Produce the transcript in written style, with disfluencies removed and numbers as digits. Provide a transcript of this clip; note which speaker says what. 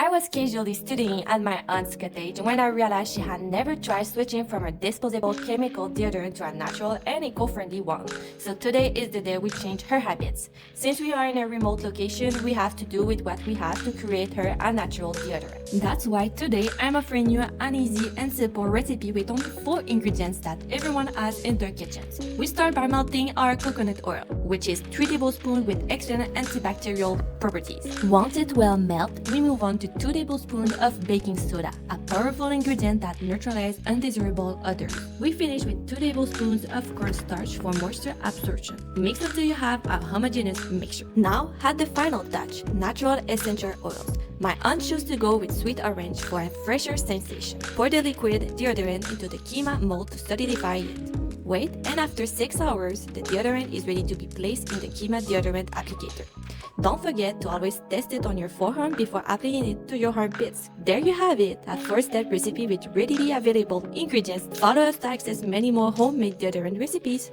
Speaker 1: I was casually studying at my aunt's cottage when I realized she had never tried switching from a disposable chemical deodorant to a natural and eco-friendly one. So today is the day we change her habits. Since we are in a remote location, we have to do with what we have to create her a natural deodorant. That's why today I'm offering you an easy and simple recipe with only 4 ingredients that everyone has in their kitchens. We start by melting our coconut oil, which is 3 tablespoons with excellent antibacterial properties. Once it well melt, we move on to 2 tablespoons of baking soda, a powerful ingredient that neutralizes undesirable odors. We finish with 2 tablespoons of cornstarch for moisture absorption. Mix until you have a homogeneous mixture. Now add the final touch, natural essential oils. My aunt chose to go with sweet orange for a fresher sensation. Pour the liquid deodorant into the KIIMA mold to solidify it. Wait, and after 6 hours, the deodorant is ready to be placed in the KIIMA deodorant applicator. Don't forget to always test it on your forearm before applying it to your armpits. There you have it, a 4-step recipe with readily available ingredients. Follow us to access many more homemade deodorant recipes.